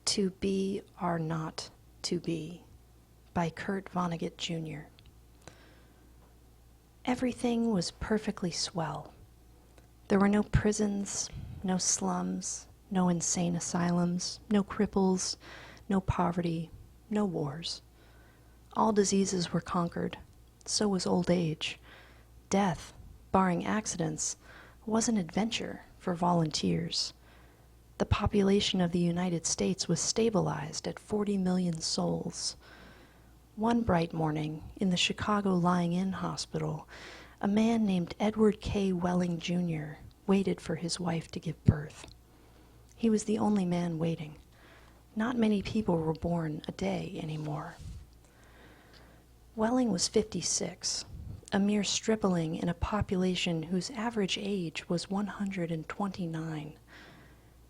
2BR02B by Kurt Vonnegut, Jr. Everything was perfectly swell. There were no prisons, no slums, no insane asylums, no cripples, no poverty, no wars. All diseases were conquered. So was old age. Death, barring accidents, was an adventure for volunteers. The population of the United States was stabilized at 40 million souls. One bright morning, in the Chicago Lying-In Hospital, a man named Edward K. Welling, Jr. waited for his wife to give birth. He was the only man waiting. Not many people were born a day anymore. Welling was 56, a mere stripling in a population whose average age was 129.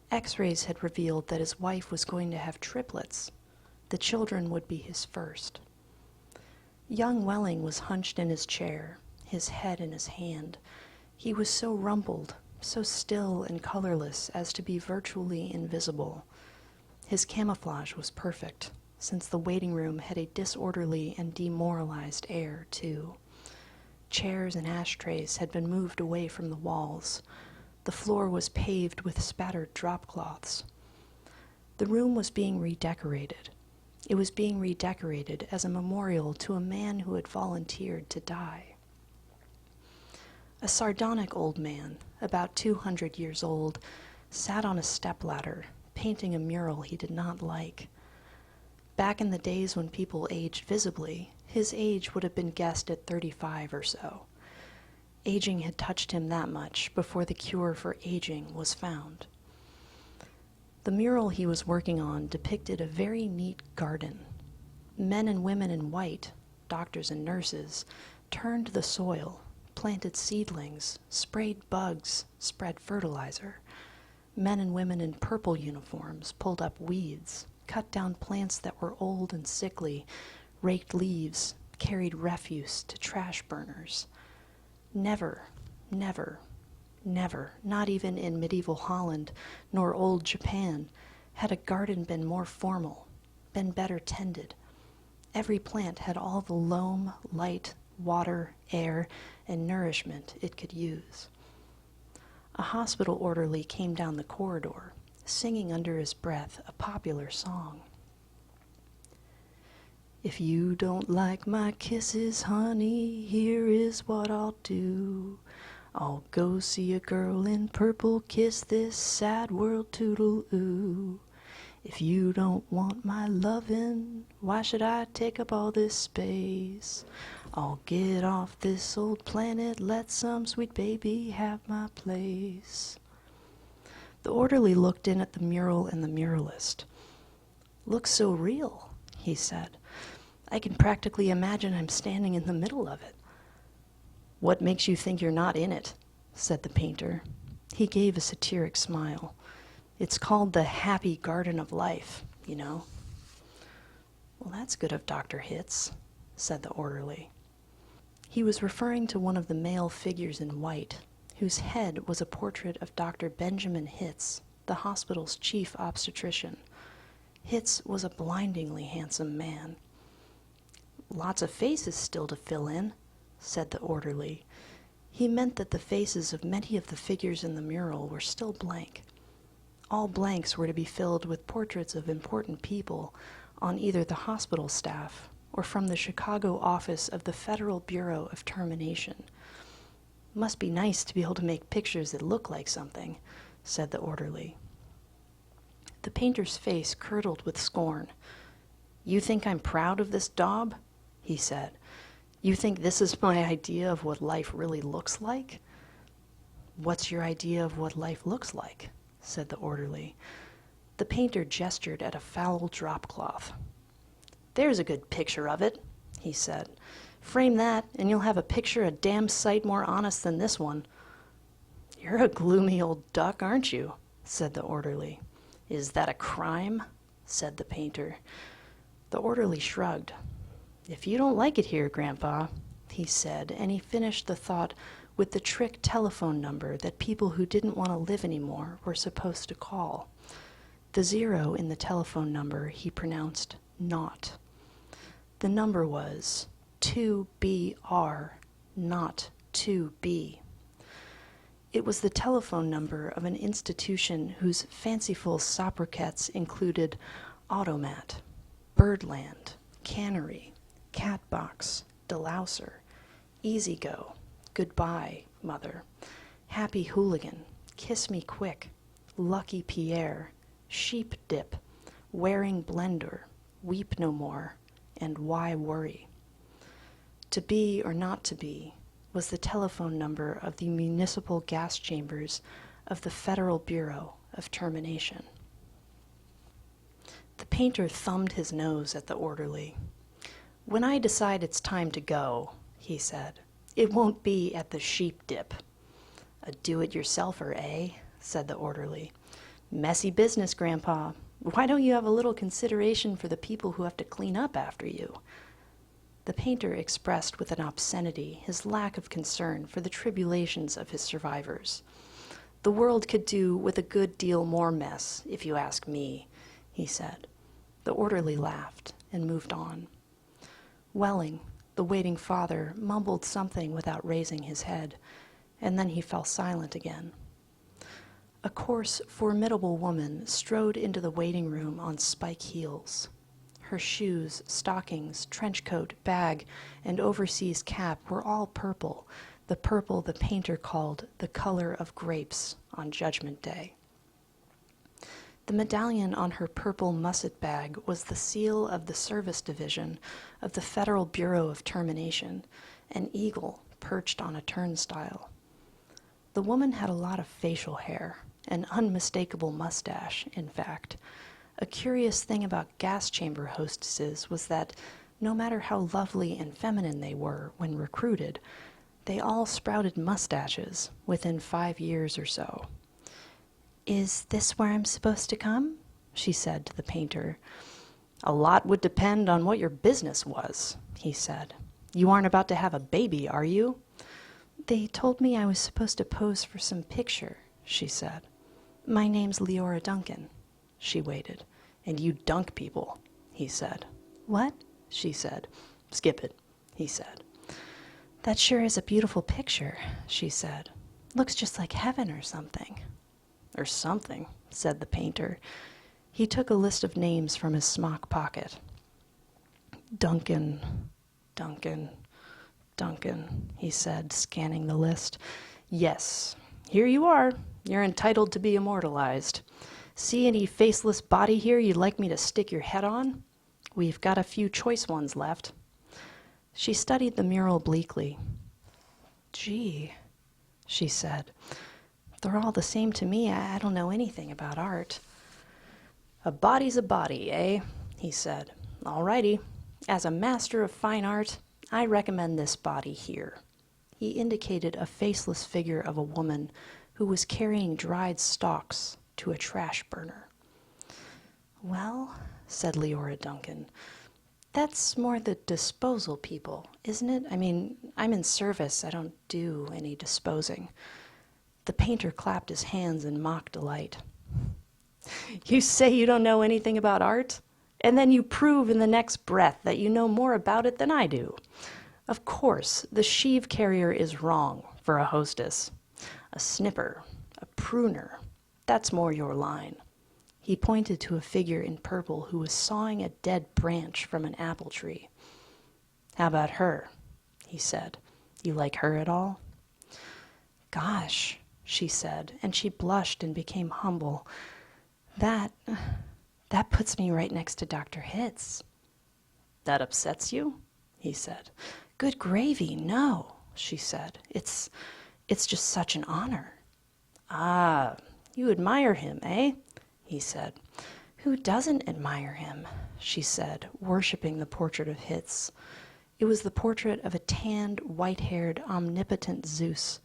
X-rays had revealed that his wife was going to have triplets. The children would be his first. Young Welling was hunched in his chair, his head in his hand. He was so rumpled, so still and colorless as to be virtually invisible. His camouflage was perfect, since the waiting room had a disorderly and demoralized air, too. Chairs and ashtrays had been moved away from the walls. The floor was paved with spattered drop cloths. The room was being redecorated. It was being redecorated as a memorial to a man who had volunteered to die. A sardonic old man, about 200 years old, sat on a stepladder, painting a mural he did not like. Back in the days when people aged visibly, his age would have been guessed at 35 or so. Aging had touched him that much before the cure for aging was found. The mural he was working on depicted a very neat garden. Men and women in white, doctors and nurses, turned the soil, planted seedlings, sprayed bugs, spread fertilizer. Men and women in purple uniforms pulled up weeds, cut down plants that were old and sickly, raked leaves, carried refuse to trash burners. Never, never, never, not even in medieval Holland nor old Japan, had a garden been more formal, been better tended. Every plant had all the loam, light, water, air, and nourishment it could use. A hospital orderly came down the corridor, singing under his breath a popular song. If you don't like my kisses, honey, here is what I'll do. I'll go see a girl in purple, kiss this sad world toodle-oo. If you don't want my lovin', why should I take up all this space? I'll get off this old planet, let some sweet baby have my place. The orderly looked in at the mural and the muralist. Looks so real, he said. I can practically imagine I'm standing in the middle of it. What makes you think you're not in it? Said the painter. He gave a satiric smile. It's called the happy garden of life, you know. Well, that's good of Dr. Hitz, said the orderly. He was referring to one of the male figures in white, whose head was a portrait of Dr. Benjamin Hitz, the hospital's chief obstetrician. Hitz was a blindingly handsome man. Lots of faces still to fill in, said the orderly. He meant that the faces of many of the figures in the mural were still blank. All blanks were to be filled with portraits of important people on either the hospital staff or from the Chicago office of the Federal Bureau of Termination. Must be nice to be able to make pictures that look like something, said the orderly. The painter's face curdled with scorn. You think I'm proud of this daub? He said. You think this is my idea of what life really looks like? What's your idea of what life looks like? Said the orderly. The painter gestured at a foul drop cloth. There's a good picture of it, he said. Frame that, and you'll have a picture a damn sight more honest than this one. You're a gloomy old duck, aren't you? Said the orderly. Is that a crime? Said the painter. The orderly shrugged. If you don't like it here, Grandpa, he said, and he finished the thought with the trick telephone number that people who didn't want to live anymore were supposed to call. The 0 in the telephone number he pronounced not. The number was 2BR, not 2B. It was the telephone number of an institution whose fanciful sobriquets included Automat, Birdland, Cannery, Catbox, Delouser, Easy Go, Goodbye, Mother, Happy Hooligan, Kiss Me Quick, Lucky Pierre, Sheep Dip, Wearing Blender, Weep No More, and Why Worry. To be or not to be was the telephone number of the municipal gas chambers of the Federal Bureau of Termination. The painter thumbed his nose at the orderly. "When I decide it's time to go," he said, "it won't be at the Sheep Dip." "A do-it-yourselfer, eh?" said the orderly. "Messy business, Grandpa. Why don't you have a little consideration for the people who have to clean up after you?" The painter expressed with an obscenity his lack of concern for the tribulations of his survivors. "The world could do with a good deal more mess, if you ask me," he said. The orderly laughed and moved on. Welling, the waiting father, mumbled something without raising his head, and then he fell silent again. A coarse, formidable woman strode into the waiting room on spike heels. Her shoes, stockings, trench coat, bag, and overseas cap were all purple, the purple the painter called the color of grapes on Judgment Day. The medallion on her purple musset bag was the seal of the Service Division of the Federal Bureau of Termination, an eagle perched on a turnstile. The woman had a lot of facial hair, an unmistakable mustache, in fact. A curious thing about gas chamber hostesses was that, no matter how lovely and feminine they were when recruited, they all sprouted mustaches within 5 years or so. "Is this where I'm supposed to come?" she said to the painter. "A lot would depend on what your business was," he said. "You aren't about to have a baby, are you?" "They told me I was supposed to pose for some picture," she said. "My name's Leora Duncan." She waited. "And you dunk people," he said. "What?" she said. "Skip it," he said. "That sure is a beautiful picture," she said. "Looks just like heaven or something." "Or something," said the painter. He took a list of names from his smock pocket. "Duncan, Duncan, Duncan," he said, scanning the list. "Yes, here you are. You're entitled to be immortalized. See any faceless body here you'd like me to stick your head on? We've got a few choice ones left." She studied the mural bleakly. "Gee," she said, "they're all the same to me. I don't know anything about art." "A body's a body, eh?" he said. "All righty. As a master of fine art, I recommend this body here." He indicated a faceless figure of a woman who was carrying dried stalks to a trash burner. "Well," said Leora Duncan, "that's more the disposal people, isn't it? I mean, I'm in service. I don't do any disposing." The painter clapped his hands in mock delight. "You say you don't know anything about art, and then you prove in the next breath that you know more about it than I do. Of course, the sheave carrier is wrong for a hostess. A snipper, a pruner, that's more your line." He pointed to a figure in purple who was sawing a dead branch from an apple tree. "How about her?" he said. "You like her at all?" "Gosh," she said, and she blushed and became humble. That puts me right next to Dr. Hitz." "That upsets you?" he said. "Good gravy, no," she said. It's just such an honor." "Ah, you admire him, eh?" he said. "Who doesn't admire him?" she said, worshipping the portrait of Hitz. It was the portrait of a tanned, white-haired, omnipotent Zeus,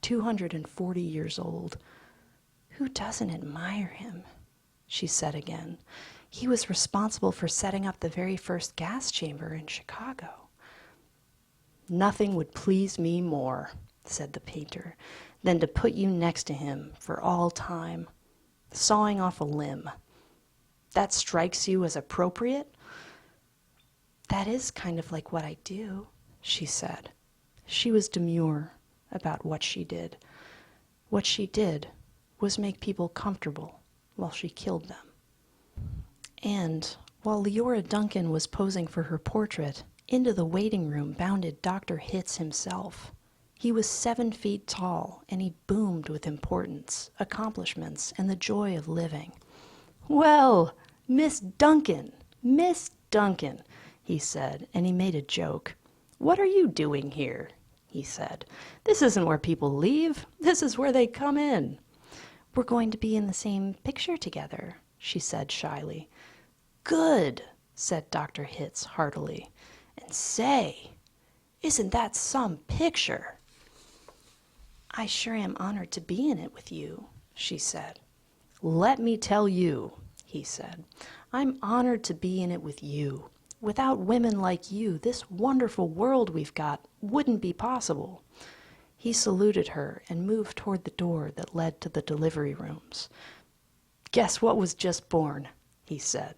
240 years old. "Who doesn't admire him?" she said again. "He was responsible for setting up the very first gas chamber in Chicago." "Nothing would please me more," said the painter, "than to put you next to him for all time, sawing off a limb, That strikes you as appropriate? That is kind of like what I do, she said. She was demure about what she did. What she did was make people comfortable while she killed them. And while Leora Duncan was posing for her portrait, into the waiting room bounded Dr. Hitz himself. He was 7 feet tall, and he boomed with importance, accomplishments, and the joy of living. "Well, Miss Duncan, he said, and he made a joke. "What are you doing here?" he said. "This isn't where people leave. This is where they come in." "We're going to be in the same picture together," she said shyly. "Good," said Dr. Hitz heartily. "And say, isn't that some picture?" "I sure am honored to be in it with you," she said. "Let me tell you," he said, "I'm honored to be in it with you. Without women like you, this wonderful world we've got wouldn't be possible." He saluted her and moved toward the door that led to the delivery rooms. "Guess what was just born?" he said.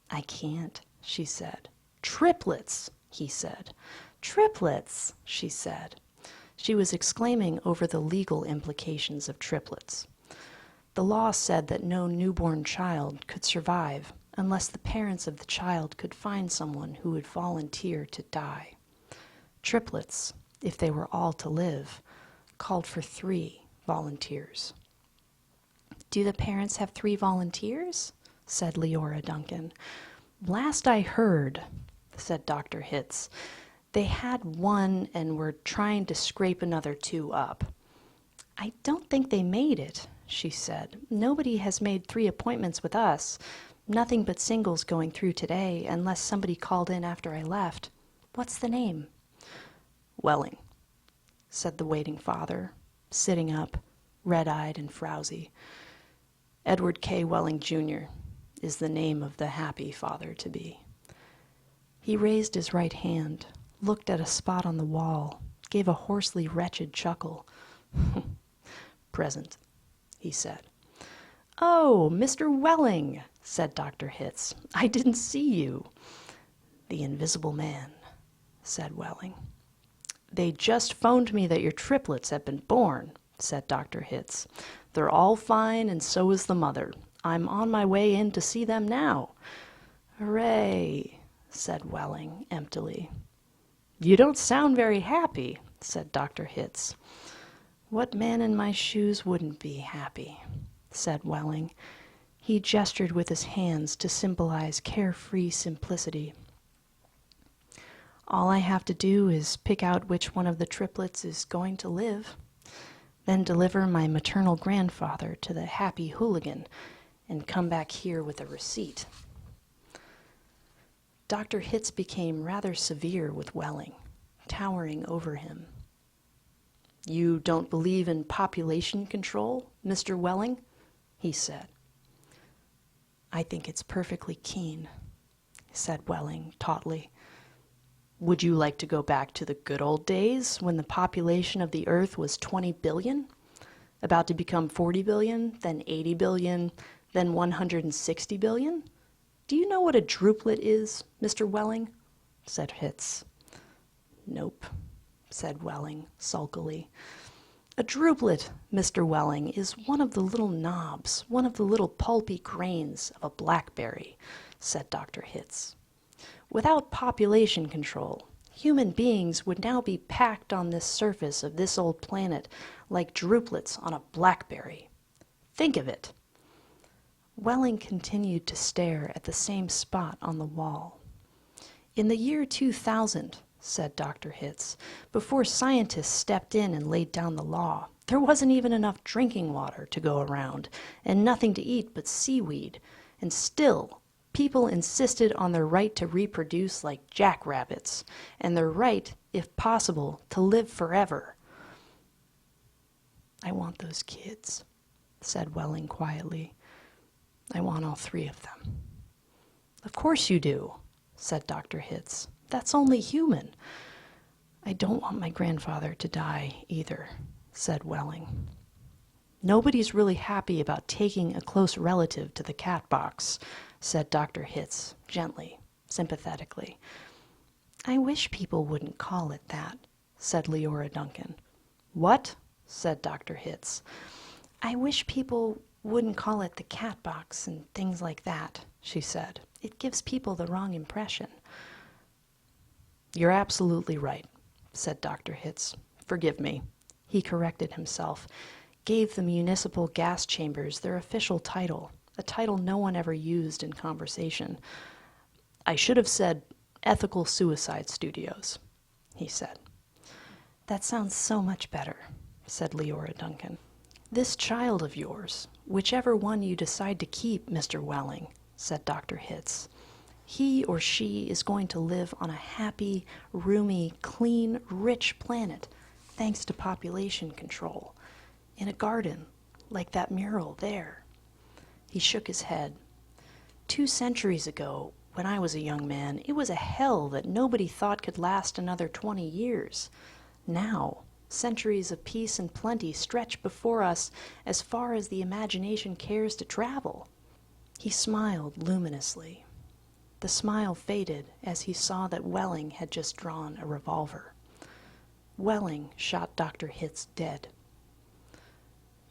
"I can't," she said. "Triplets," he said. "Triplets," she said. She was exclaiming over the legal implications of triplets. The law said that no newborn child could survive unless the parents of the child could find someone who would volunteer to die. Triplets, if they were all to live, called for 3 volunteers. "Do the parents have 3 volunteers?" said Leora Duncan. "Last I heard," said Dr. Hitz, "they had 1 and were trying to scrape another 2 up." "I don't think they made it," she said. "Nobody has made 3 appointments with us. Nothing but singles going through today, unless somebody called in after I left. What's the name?" "Welling," said the waiting father, sitting up, red-eyed and frowsy. "Edward K. Welling, Jr. is the name of the happy father-to-be." He raised his right hand, looked at a spot on the wall, gave a hoarsely wretched chuckle. "Present," he said. "Oh, Mr. Welling," said Dr. Hitz. "I didn't see you." "The invisible man," said Welling. "They just phoned me that your triplets have been born," said Dr. Hitz. "They're all fine, and so is the mother. I'm on my way in to see them now." "Hooray," said Welling emptily. "You don't sound very happy," said Dr. Hitz. "What man in my shoes wouldn't be happy?" said Welling. He gestured with his hands to symbolize carefree simplicity. "All I have to do is pick out which one of the triplets is going to live, then deliver my maternal grandfather to the happy hooligan, and come back here with a receipt." Dr. Hitz became rather severe with Welling, towering over him. "You don't believe in population control, Mr. Welling?" he said. "I think it's perfectly keen," said Welling tautly. "Would you like to go back to the good old days when the population of the Earth was 20 billion? About to become 40 billion, then 80 billion, then 160 billion? Do you know what a druplet is, Mr. Welling?" said Hitz. "Nope," said Welling sulkily. "A druplet, Mr. Welling, is one of the little knobs, one of the little pulpy grains of a blackberry," said Dr. Hitz. "Without population control, human beings would now be packed on this surface of this old planet like druplets on a blackberry. Think of it." Welling continued to stare at the same spot on the wall. "In the year 2000, said Dr. Hitz, before scientists stepped in and laid down the law, there wasn't even enough drinking water to go around, and nothing to eat but seaweed, and still people insisted on their right to reproduce like jackrabbits, and their right, if possible, to live forever." "I want those kids," said Welling quietly. "I want all 3 of them." "Of course you do," said Dr. Hitz. "That's only human." "I don't want my grandfather to die either," said Welling. Nobody's really happy about taking a close relative to the cat box, said Dr. Hitz, gently, sympathetically. I wish people wouldn't call it that, said Leora Duncan. What? Said Dr. Hitz. I wish people wouldn't call it the cat box and things like that, she said. It gives people the wrong impression. You're absolutely right, said Dr. Hitz. Forgive me. He corrected himself, gave the municipal gas chambers their official title, a title no one ever used in conversation. I should have said Ethical Suicide Studios, he said. That sounds so much better, said Leora Duncan. This child of yours, whichever one you decide to keep, Mr. Welling, said Dr. Hitz, he or she is going to live on a happy, roomy, clean, rich planet, thanks to population control, in a garden like that mural there. He shook his head. 2 centuries ago, when I was a young man, it was a hell that nobody thought could last another 20 years. Now, centuries of peace and plenty stretch before us as far as the imagination cares to travel. He smiled luminously. The smile faded as he saw that Welling had just drawn a revolver. Welling shot Dr. Hitz dead.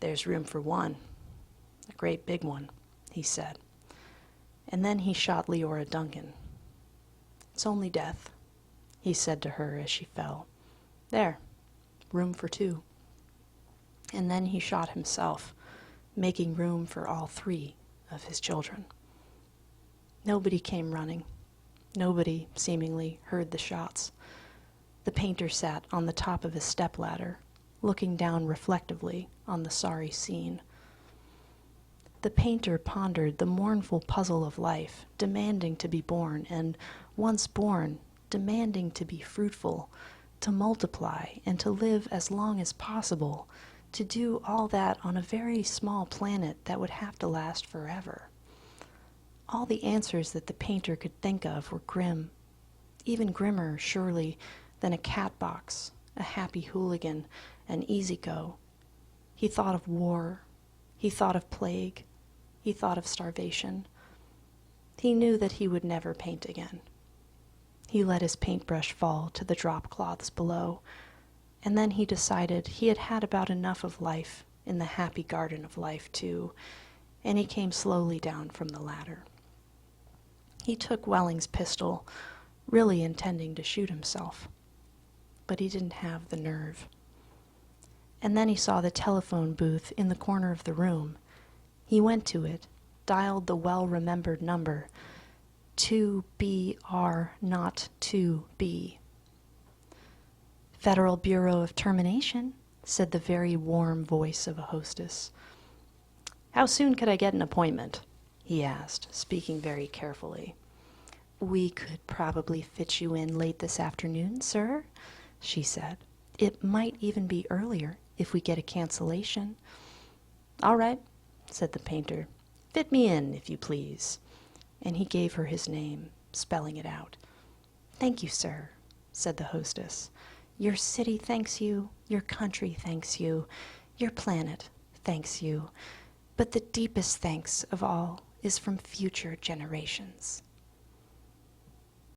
There's room for one, a great big one, he said. And then he shot Leora Duncan. It's only death, he said to her as she fell. There, room for 2. And then he shot himself, making room for all 3 of his children. Nobody came running. Nobody, seemingly, heard the shots. The painter sat on the top of his stepladder, looking down reflectively on the sorry scene. The painter pondered the mournful puzzle of life, demanding to be born, and, once born, demanding to be fruitful, to multiply, and to live as long as possible, to do all that on a very small planet that would have to last forever. All the answers that the painter could think of were grim, even grimmer, surely, than a cat box, a happy hooligan, an easy-go. He thought of war. He thought of plague. He thought of starvation. He knew that he would never paint again. He let his paintbrush fall to the drop cloths below, and then he decided he had had about enough of life in the happy garden of life, too, and he came slowly down from the ladder. He took Welling's pistol, really intending to shoot himself, but he didn't have the nerve. And then he saw the telephone booth in the corner of the room. He went to it, dialed the well-remembered number, 2BR02B. Federal Bureau of Termination, said the very warm voice of a hostess. How soon could I get an appointment? He asked, speaking very carefully. We could probably fit you in late this afternoon, sir, she said. It might even be earlier if we get a cancellation. All right, said the painter. Fit me in, if you please. And he gave her his name, spelling it out. Thank you, sir, said the hostess. Your city thanks you, your country thanks you, your planet thanks you, but the deepest thanks of all is from future generations.